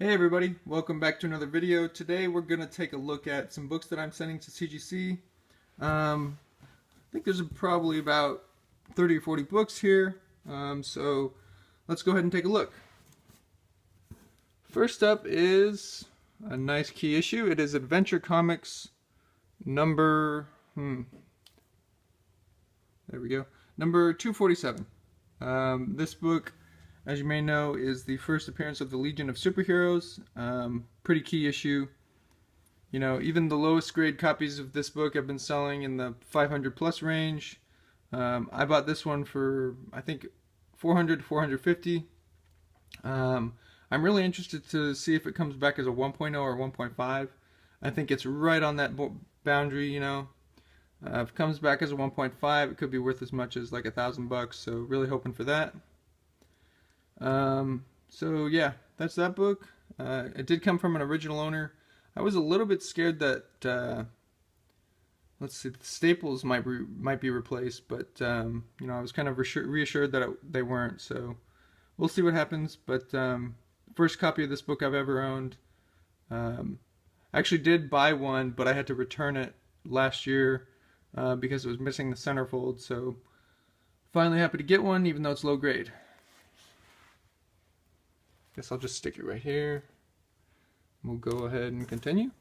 Hey everybody, welcome back to another video. Today we're going to take a look at some books that I'm sending to CGC. I think there's probably about 30 or 40 books here, so let's go ahead and take a look. First up is a nice key issue. It is Adventure Comics number, there we go, number 247. This book, as you may know, is the first appearance of the Legion of Superheroes. Pretty key issue. You know, even the lowest grade copies of this book have been selling in the 500 plus range. I bought this one for, I think, 400 to 450. I'm really interested to see if it comes back as a 1.0 or 1.5. I think it's right on that boundary, you know. If it comes back as a 1.5, it could be worth as much as like $1,000, so really hoping for that. So yeah, that's that book. It did come from an original owner. I was a little bit scared that, let's see, the staples might be replaced, but, you know, I was kind of reassured that they weren't, so we'll see what happens. But, first copy of this book I've ever owned. I actually did buy one, but I had to return it last year, because it was missing the centerfold, so finally happy to get one, even though it's low grade. Guess I'll just stick it right here. We'll go ahead and continue.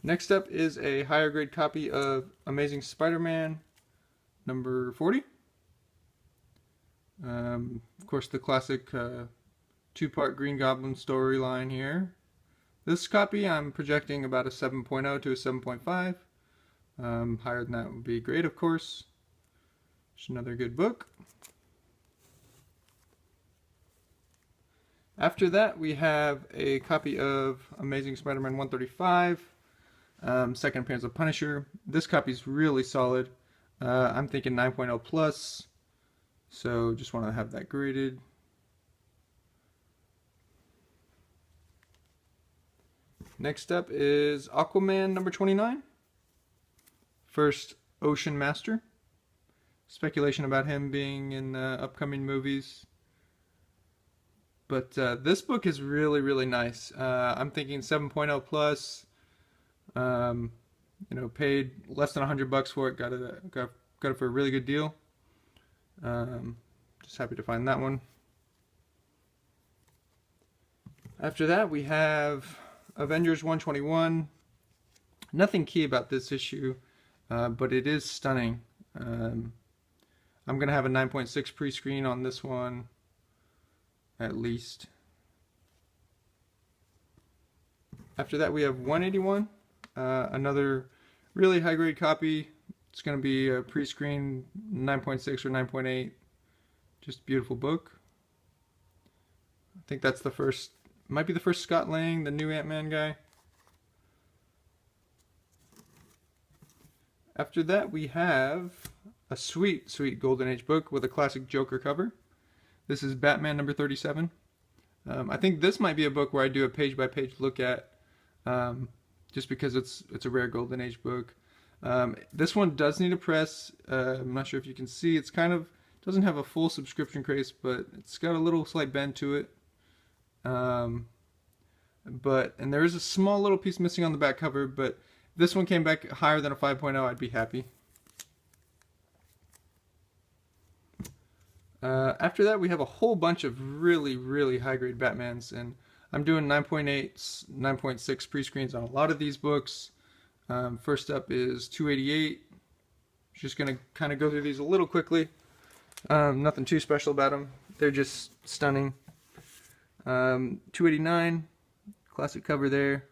Next up is a higher grade copy of Amazing Spider-Man number 40. Of course, the classic two-part Green Goblin storyline here. This copy I'm projecting about a 7.0 to a 7.5. Higher than that would be great, of course. It's another good book. After that, we have a copy of Amazing Spider-Man 135, second appearance of Punisher. This copy is really solid. I'm thinking 9.0 plus, so just want to have that graded. Next up is Aquaman number 29, first Ocean Master. Speculation about him being in upcoming movies. But this book is really, really nice. I'm thinking 7.0 plus. You know, paid less than $100 for it. Got it for a really good deal. Just happy to find that one. After that, we have Avengers 121. Nothing key about this issue, but it is stunning. I'm gonna have a 9.6 pre-screen on this one. At least. After that, we have 181, another really high grade copy. It's going to be a pre-screen 9.6 or 9.8. Just beautiful book. I think that's the first, might be the first Scott Lang, the new Ant-Man guy. After that, we have a sweet, sweet Golden Age book with a classic Joker cover. This is Batman number 37. I think this might be a book where I do a page-by-page look at, just because it's a rare Golden Age book. This one does need a press. I'm not sure if you can see. It's kind of doesn't have a full subscription case, but it's got a little slight bend to it. And there is a small little piece missing on the back cover. But if this one came back higher than a 5.0, I'd be happy. After that, we have a whole bunch of really, really high-grade Batmans, and I'm doing 9.8, 9.6 pre-screens on a lot of these books. First up is 288. Just going to kind of go through these a little quickly. Nothing too special about them. They're just stunning. 289, classic cover there.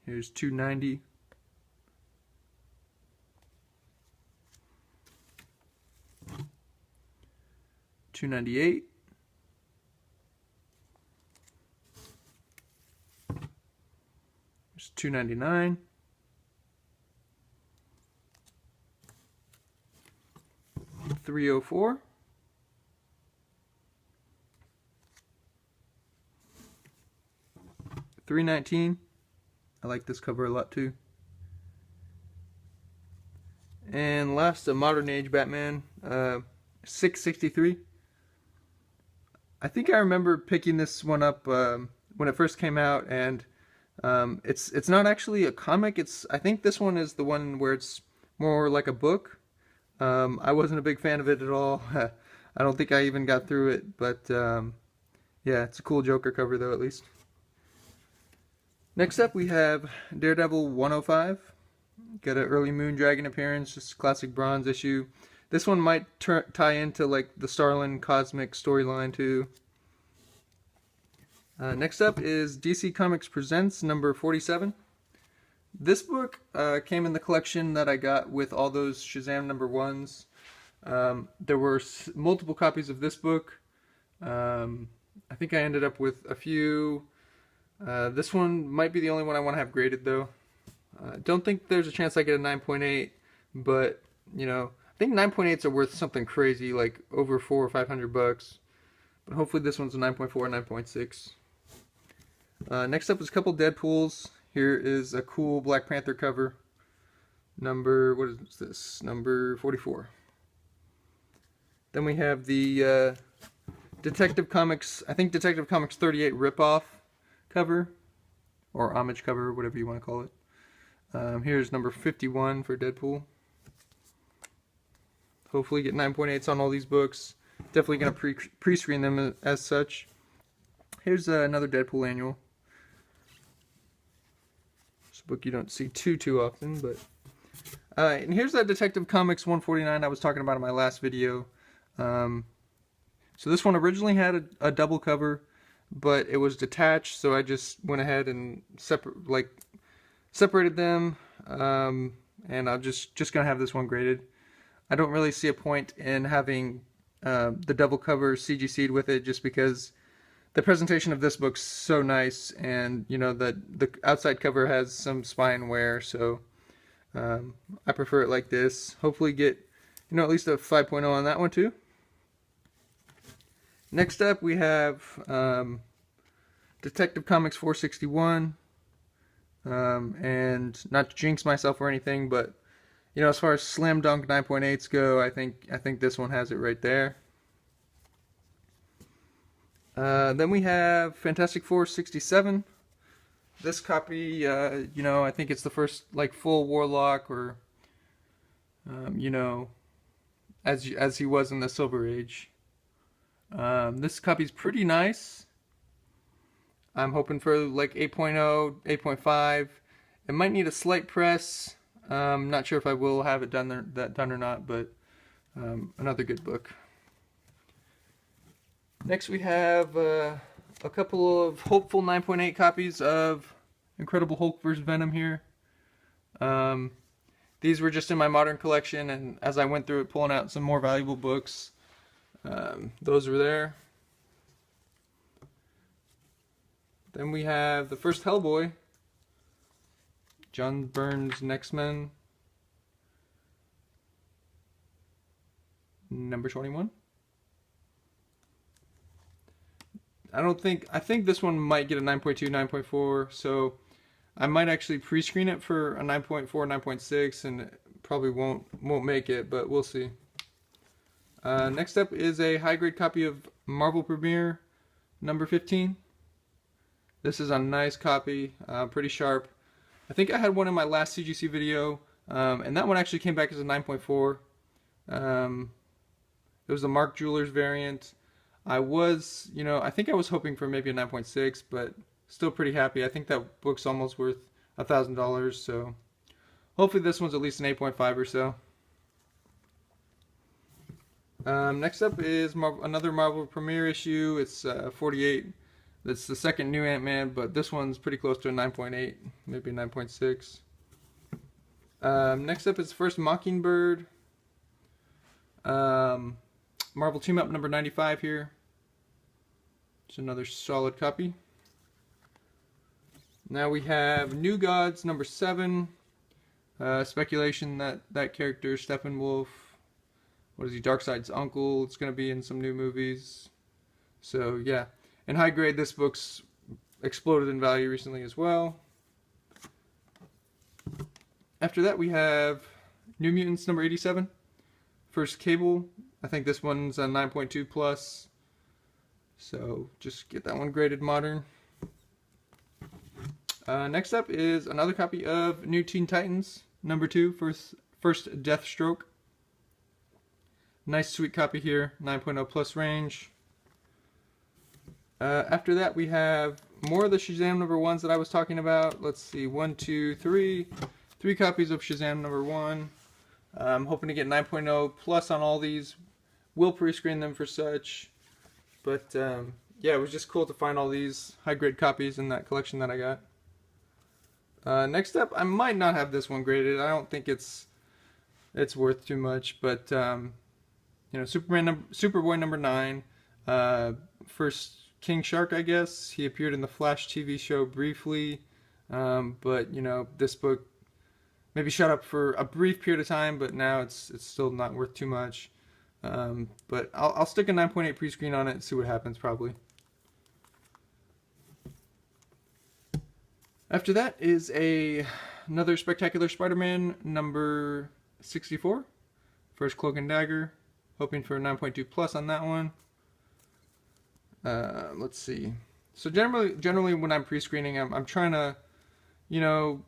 Here's 290. 298. There's 299. 304. 319. I like this cover a lot too. And last, a modern age Batman. 663. I think I remember picking this one up when it first came out, and it's not actually a comic. I think this one is the one where it's more like a book. I wasn't a big fan of it at all. I don't think I even got through it, but yeah, it's a cool Joker cover though, at least. Next up, we have Daredevil 105. Got an early Moondragon appearance, just classic bronze issue. This one might tie into like the Starlin Cosmic storyline too. Next up is DC Comics Presents number 47. This book came in the collection that I got with all those Shazam number ones. There were multiple copies of this book. I think I ended up with a few. This one might be the only one I want to have graded though. Don't think there's a chance I get a 9.8, but you know, I think 9.8s are worth something crazy, like over $400 or $500. But hopefully this one's a 9.4 or 9.6. Next up is a couple Deadpools. Here is a cool Black Panther cover. What is this? Number 44. Then we have the Detective Comics, I think Detective Comics 38 ripoff cover, or homage cover, whatever you want to call it. Here's number 51 for Deadpool. Hopefully get 9.8s on all these books. Definitely going to pre-screen them as such. Here's another Deadpool annual. It's a book you don't see too often, but... and here's that Detective Comics 149 I was talking about in my last video. So this one originally had a double cover, but it was detached, so I just went ahead and separated them, and I'm just gonna have this one graded. I don't really see a point in having the double cover CGC'd with it, just because the presentation of this book's so nice, and you know that the outside cover has some spine wear, so I prefer it like this. Hopefully get, you know, at least a 5.0 on that one too. Next up we have Detective Comics 461. And not to jinx myself or anything, but you know, as far as slam dunk 9.8s go, I think this one has it right there. Then we have Fantastic Four 67. This copy, you know, I think it's the first like full Warlock, or you know, as he was in the Silver Age. This copy's pretty nice. I'm hoping for like 8.0, 8.5. It might need a slight press. Not sure if I will have it done or not, but another good book. Next we have a couple of hopeful 9.8 copies of Incredible Hulk vs. Venom here. These were just in my modern collection, and as I went through it pulling out some more valuable books, those were there. Then we have the first Hellboy, John Byrne's XMen, number 21. I think this one might get a 9.2, 9.4, so I might actually pre-screen it for a 9.4, 9.6, and it probably won't make it, but we'll see. Next up is a high-grade copy of Marvel Premiere, number 15. This is a nice copy, pretty sharp. I think I had one in my last CGC video, and that one actually came back as a 9.4. It was the Mark Jewelers variant. I think I was hoping for maybe a 9.6, but still pretty happy. I think that book's almost worth $1,000, so hopefully this one's at least an 8.5 or so. Next up is another Marvel Premiere issue. It's 48. That's the second new Ant-Man, but this one's pretty close to a 9.8, maybe 9.6. Next up is first Mockingbird. Marvel Team Up number 95 here. It's another solid copy. Now we have New Gods number 7. Speculation that that character, Steppenwolf, what is he, Darkseid's uncle, it's going to be in some new movies. So yeah. In high grade, this book's exploded in value recently as well. After that, we have New Mutants number 87. First Cable I think this one's a 9.2 plus. So just get that one graded modern. Next up is another copy of New Teen Titans, number 2, first Deathstroke. Nice sweet copy here, 9.0 plus range. After that we have more of the Shazam number 1s that I was talking about. Let's see, 1, 2, 3. 3 copies of Shazam number 1. I'm hoping to get 9.0 plus on all these. Will pre-screen them for such. But yeah, it was just cool to find all these high-grade copies in that collection that I got. Next up, I might not have this one graded. I don't think it's worth too much, but you know, Superboy number 9, first King Shark, I guess. He appeared in the Flash TV show briefly, but you know, this book maybe shot up for a brief period of time, but now it's still not worth too much. But I'll stick a 9.8 pre-screen on it and see what happens probably. After that is another Spectacular Spider-Man number 64, first Cloak and Dagger, hoping for a 9.2 plus on that one. Let's see. So generally when I'm pre-screening, I'm trying to, you know,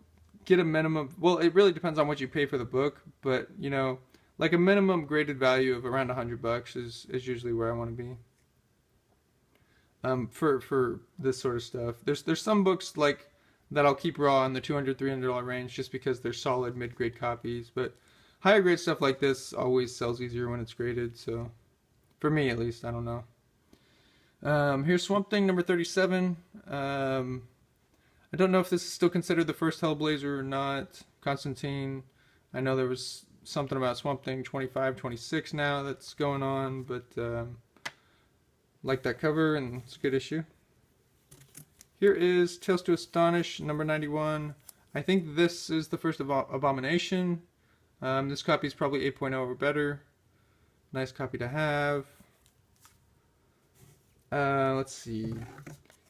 get a minimum. Well, it really depends on what you pay for the book, but you know, like a minimum graded value of around $100 is usually where I want to be. For this sort of stuff, there's some books like that I'll keep raw in the $200-300 range just because they're solid mid-grade copies, but higher grade stuff like this always sells easier when it's graded. So for me at least, I don't know. Here's Swamp Thing number 37. I don't know if this is still considered the first Hellblazer or not. Constantine, I know there was something about Swamp Thing 25, 26 now that's going on, but like that cover, and it's a good issue. Here is Tales to Astonish number 91. I think this is the first Abomination. This copy is probably 8.0 or better. Nice copy to have. Let's see.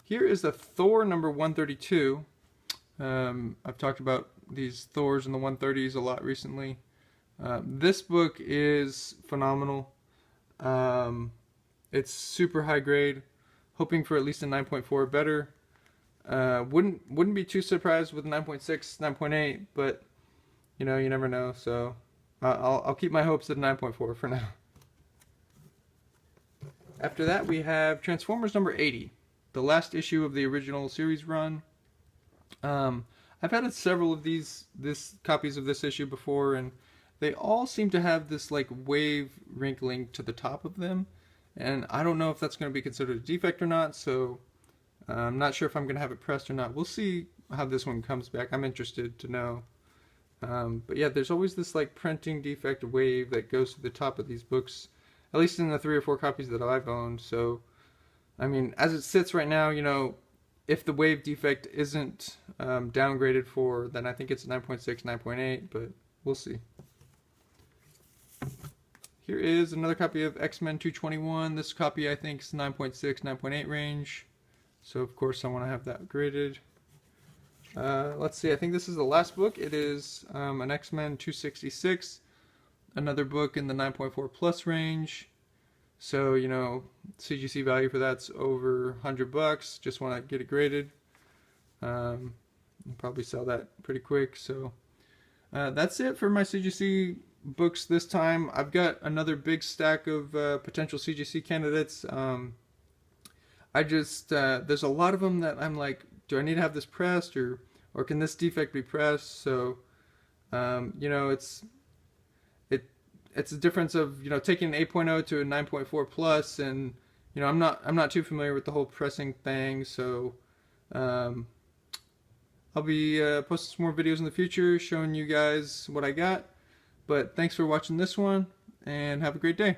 Here is the Thor number 132. I've talked about these Thors in the 130s a lot recently. This book is phenomenal. It's super high grade. Hoping for at least a 9.4 or better. Wouldn't be too surprised with 9.6, 9.8, but you know, you never know. So I'll keep my hopes at 9.4 for now. After that, we have Transformers number 80, the last issue of the original series run. I've had several of these copies of this issue before, and they all seem to have this like wave wrinkling to the top of them, and I don't know if that's going to be considered a defect or not. So I'm not sure if I'm going to have it pressed or not. We'll see how this one comes back. I'm interested to know. But yeah, there's always this like printing defect wave that goes to the top of these books, at least in the 3 or 4 copies that I've owned. So, I mean, as it sits right now, you know, if the wave defect isn't downgraded for, then I think it's 9.6, 9.8, but we'll see. Here is another copy of XMen 221. This copy I think is 9.6, 9.8 range. So of course I want to have that graded. Let's see, I think this is the last book. It is an XMen 266, another book in the 9.4 plus range. So, you know, CGC value for that's over $100. Just want to get it graded. I'll probably sell that pretty quick. So that's it for my CGC books this time. I've got another big stack of potential CGC candidates. There's a lot of them that I'm like, do I need to have this pressed, or can this defect be pressed? So, you know, it's a difference of, you know, taking an 8.0 to a 9.4 plus, and you know, I'm not too familiar with the whole pressing thing. So, I'll be posting some more videos in the future showing you guys what I got. But thanks for watching this one, and have a great day.